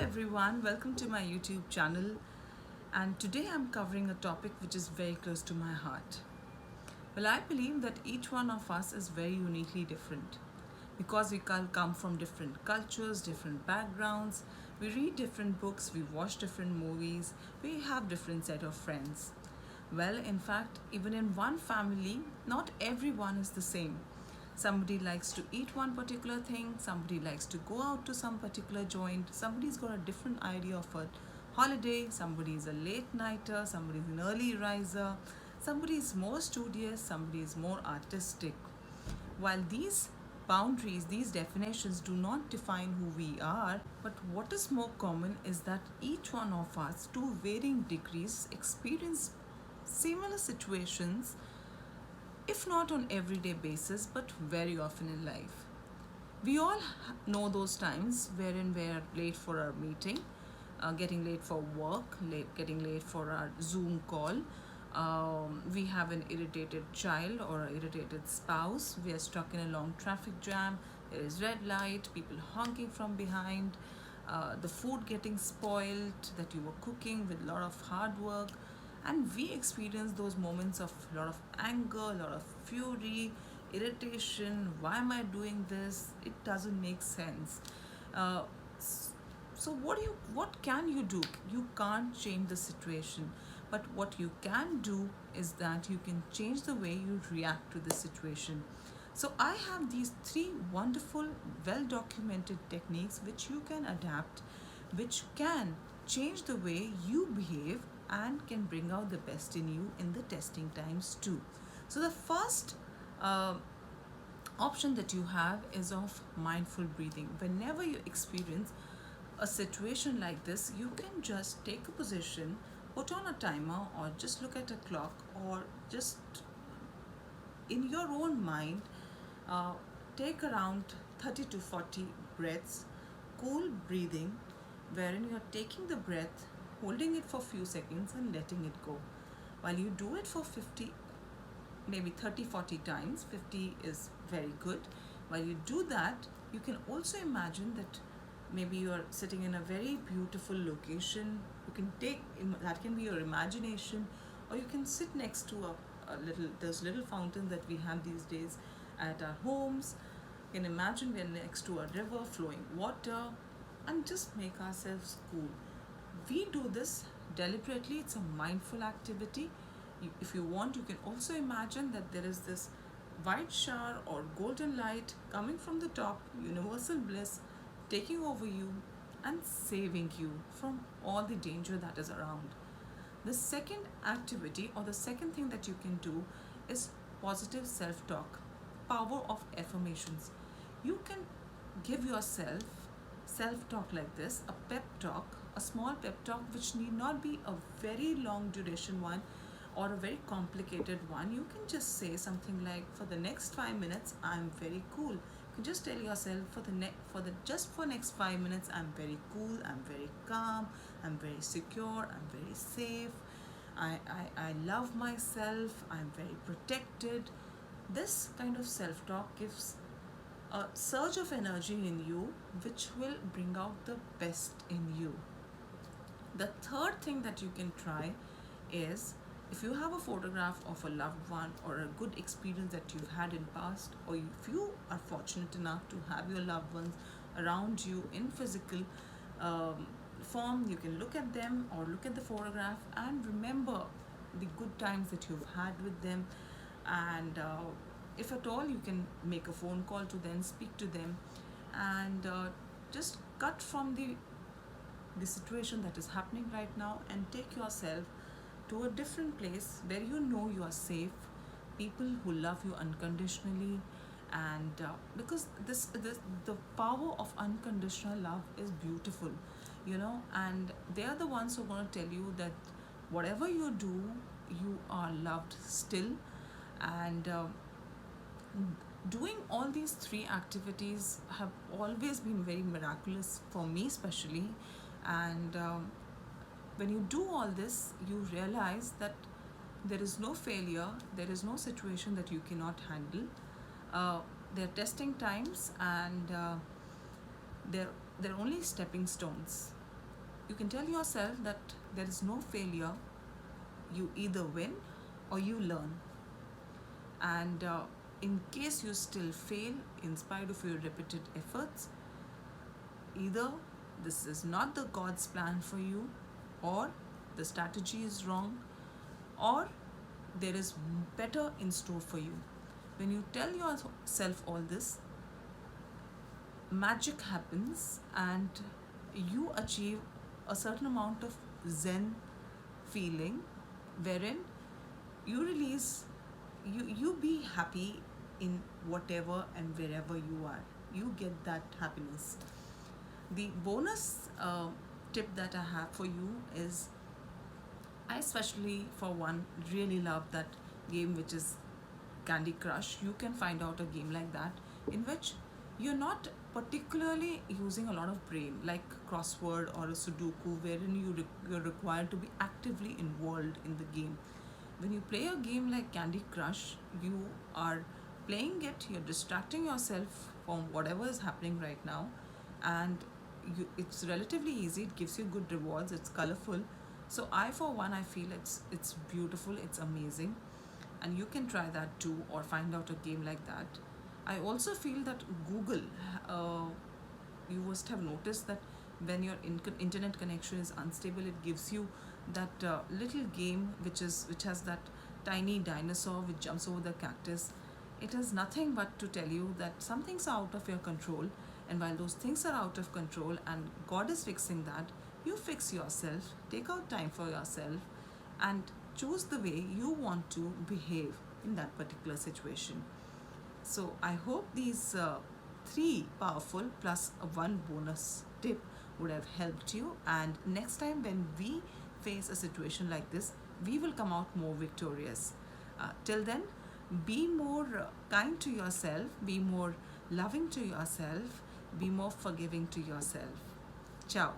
everyone, welcome to my YouTube channel. And today I'm covering a topic which is very close to my heart. Well, I believe that each one of us is very uniquely different because we come from different cultures, different backgrounds, we read different books, we watch different movies, we have different set of friends. Well, in fact, even in one family, not everyone is the same. Somebody likes to eat one particular thing, somebody likes to go out to some particular joint, somebody's got a different idea of a holiday, somebody is a late nighter, somebody is an early riser, somebody is more studious, somebody is more artistic. While these boundaries, these definitions do not define who we are, but what is more common is that each one of us, to varying degrees, experience similar situations, if not on everyday basis, but very often in life. We all know those times wherein we're late for our meeting, getting late for work, getting late for our Zoom call. We have an irritated child or an irritated spouse. We are stuck in a long traffic jam. There is red light, people honking from behind, the food getting spoiled that you were cooking with a lot of hard work. And we experience those moments of a lot of anger, a lot of fury, irritation. Why am I doing this? It doesn't make sense. Uh, so what can you do? You can't change the situation, but what you can do is that you can change the way you react to the situation. So I have these three wonderful, well documented techniques which you can adapt, which can change the way you behave and can bring out the best in you in the testing times too. So the first uh, option that you have is of mindful breathing. Whenever you experience a situation like this, you can just take a position, put on a timer, or just look at a clock, or just in your own mind, uh, take around 30 to 40 breaths, cool breathing, wherein you're taking the breath, holding it for a few seconds, and letting it go. While you do it for 50, maybe 30, 40 times, 50 is very good. While you do that, you can also imagine that maybe you're sitting in a very beautiful location. You can take that, can be your imagination, or you can sit next to a little, there's little fountain that we have these days at our homes. You can imagine we're next to a river flowing water, and just make ourselves cool. We do this deliberately, it's a mindful activity. If you want, you can also imagine that there is this white shower or golden light coming from the top, universal bliss, taking over you and saving you from all the danger that is around. The second activity, or the second thing that you can do, is positive self talk, power of affirmations. You can give yourself self talk like this, a pep talk, a small pep talk, which need not be a very long duration one or a very complicated one. You can just say something like, for the next 5 minutes I'm very cool. You can just tell yourself, for next 5 minutes I'm very cool, I'm very calm, I'm very secure, I'm very safe, I love myself, I'm very protected. This kind of self-talk gives a surge of energy in you which will bring out the best in you. The third thing that you can try is, if you have a photograph of a loved one or a good experience that you've had in past, or if you are fortunate enough to have your loved ones around you in physical form, you can look at them or look at the photograph and remember the good times that you've had with them. And if at all, you can make a phone call to them, speak to them, and just cut from the situation that is happening right now and take yourself to a different place where you know you are safe, people who love you unconditionally. And because the power of unconditional love is beautiful, and they are the ones who are going to tell you that whatever you do, you are loved still. And doing all these three activities have always been very miraculous for me, especially. And when you do all this, you realize that there is no failure, there is no situation that you cannot handle. They're testing times, and they're only stepping stones. You can tell yourself that there is no failure. You either win or you learn. And in case you still fail in spite of your repeated efforts, either this is not the God's plan for you, or the strategy is wrong, or there is better in store for you. When you tell yourself all this, magic happens and you achieve a certain amount of zen feeling, wherein you release, you be happy in whatever and wherever you are. You get that happiness. The bonus tip that I have for you is, I especially for one really love that game which is Candy Crush. You can find out a game like that in which you're not particularly using a lot of brain like crossword or a Sudoku, wherein you're required to be actively involved in the game. When you play a game like Candy Crush, you are playing it, you're distracting yourself from whatever is happening right now, and it's relatively easy. It gives you good rewards. It's colorful. So I, for one, I feel it's beautiful. It's amazing, and you can try that too, or find out a game like that. I also feel that Google, you must have noticed that when your internet connection is unstable, it gives you that little game which has that tiny dinosaur which jumps over the cactus. It is nothing but to tell you that some things are out of your control, and while those things are out of control and God is fixing that, you fix yourself, take out time for yourself, and choose the way you want to behave in that particular situation. So I hope these three powerful plus one bonus tip would have helped you. And next time when we face a situation like this, we will come out more victorious. Till then, be more kind to yourself, be more loving to yourself, be more forgiving to yourself. Ciao.